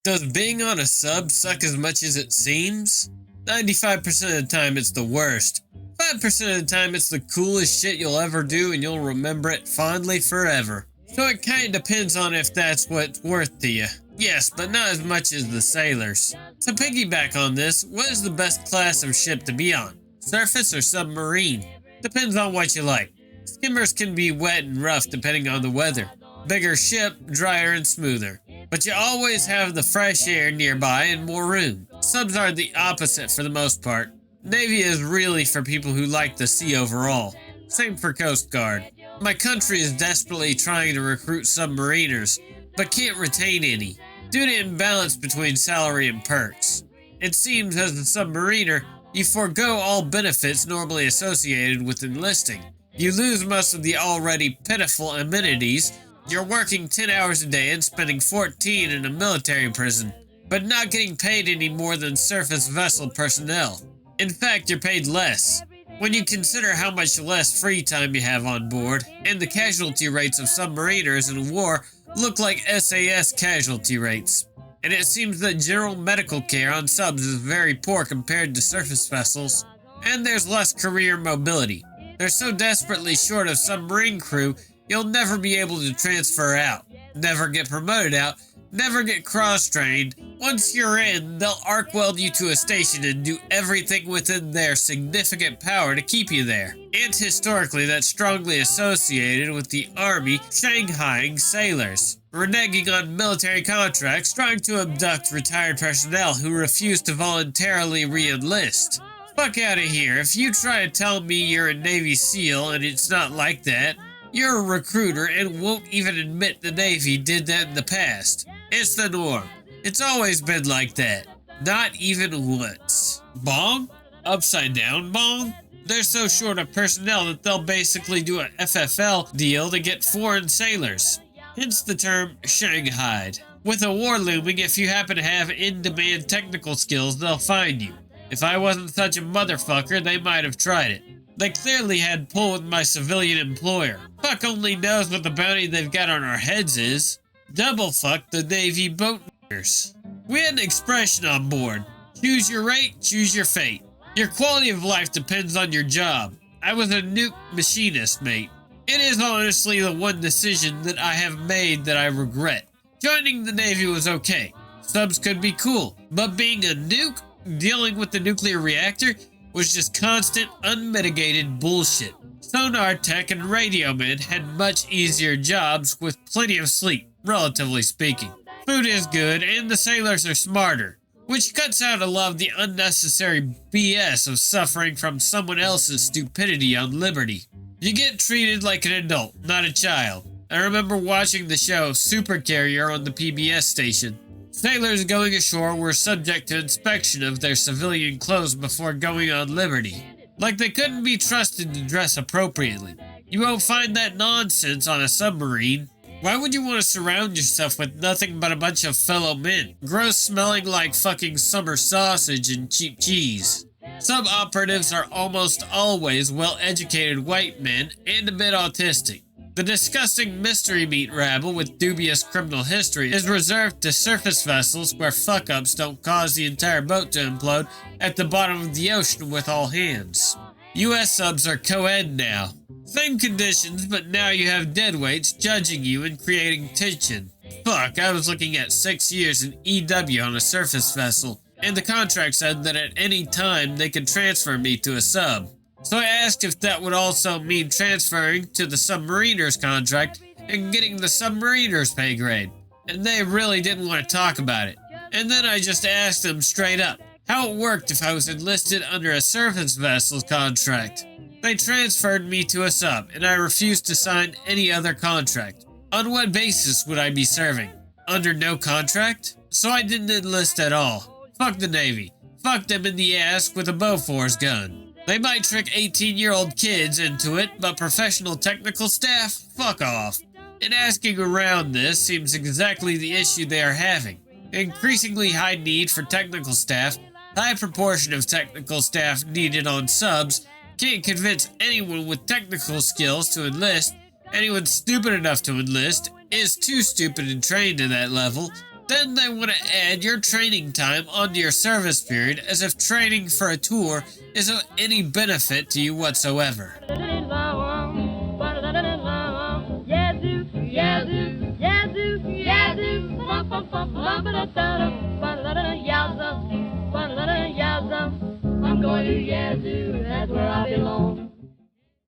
Does being on a sub suck as much as it seems? 95% of the time it's the worst. 5% of the time it's the coolest shit you'll ever do and you'll remember it fondly forever. So it kinda depends on if that's what's worth to you. Yes, but not as much as the sailors. To piggyback on this, what is the best class of ship to be on? Surface or submarine? Depends on what you like. Skimmers can be wet and rough depending on the weather. Bigger ship, drier and smoother. But you always have the fresh air nearby and more room. Subs are the opposite for the most part. Navy is really for people who like the sea overall. Same for Coast Guard. My country is desperately trying to recruit submariners, but can't retain any, due to imbalance between salary and perks. It seems as a submariner, you forego all benefits normally associated with enlisting. You lose most of the already pitiful amenities. You're working 10 hours a day and spending 14 in a military prison, but not getting paid any more than surface vessel personnel. In fact, you're paid less. When you consider how much less free time you have on board, and the casualty rates of submariners in war look like SAS casualty rates. And it seems that general medical care on subs is very poor compared to surface vessels, and there's less career mobility. They're so desperately short of submarine crew, you'll never be able to transfer out, never get promoted out, never get cross-trained. Once you're in, they'll arc weld you to a station and do everything within their significant power to keep you there. And historically, that's strongly associated with the Army shanghaiing sailors, reneging on military contracts, trying to abduct retired personnel who refuse to voluntarily re-enlist. Fuck out of here. If you try to tell me you're a Navy SEAL and it's not like that, you're a recruiter and won't even admit the Navy did that in the past. It's the norm. It's always been like that. Not even once. Bong? Upside down bong? They're so short of personnel that they'll basically do a FFL deal to get foreign sailors. Hence the term shanghaied. With a war looming, if you happen to have in-demand technical skills, they'll find you. If I wasn't such a motherfucker, they might have tried it. They clearly had pull with my civilian employer. Fuck only knows what the bounty they've got on our heads is. Double fuck the Navy boat ***ers. We had an expression on board. Choose your rate, choose your fate. Your quality of life depends on your job. I was a nuke machinist, mate. It is honestly the one decision that I have made that I regret. Joining the Navy was okay. Subs could be cool. But being a nuke, dealing with the nuclear reactor, was just constant, unmitigated bullshit. Sonar tech and radio men had much easier jobs with plenty of sleep, relatively speaking. Food is good, and the sailors are smarter, which cuts out a lot of the unnecessary BS of suffering from someone else's stupidity on liberty. You get treated like an adult, not a child. I remember watching the show Supercarrier on the PBS station. Sailors going ashore were subject to inspection of their civilian clothes before going on liberty. Like they couldn't be trusted to dress appropriately. You won't find that nonsense on a submarine. Why would you want to surround yourself with nothing but a bunch of fellow men, gross smelling like fucking summer sausage and cheap cheese? Sub-operatives are almost always well-educated white men and a bit autistic. The disgusting mystery meat rabble with dubious criminal history is reserved to surface vessels where fuck-ups don't cause the entire boat to implode at the bottom of the ocean with all hands. US subs are co-ed now. Same conditions, but now you have deadweights judging you and creating tension. Fuck, I was looking at 6 years in EW on a surface vessel, and the contract said that at any time they could transfer me to a sub. So I asked if that would also mean transferring to the submariners contract and getting the submariners pay grade. And they really didn't want to talk about it. And then I just asked them straight up how it worked if I was enlisted under a surface vessel's contract. They transferred me to a sub, and I refused to sign any other contract. On what basis would I be serving? Under no contract? So I didn't enlist at all. Fuck the Navy. Fuck them in the ass with a Bofors gun. They might trick 18-year-old kids into it, but professional technical staff? Fuck off. And asking around this seems exactly the issue they are having. Increasingly high need for technical staff, high proportion of technical staff needed on subs, can't convince anyone with technical skills to enlist, anyone stupid enough to enlist, is too stupid and trained to that level, Then they want to add your training time onto your service period as if training for a tour is of any benefit to you whatsoever. I'm going to Yazoo, that's where I belong.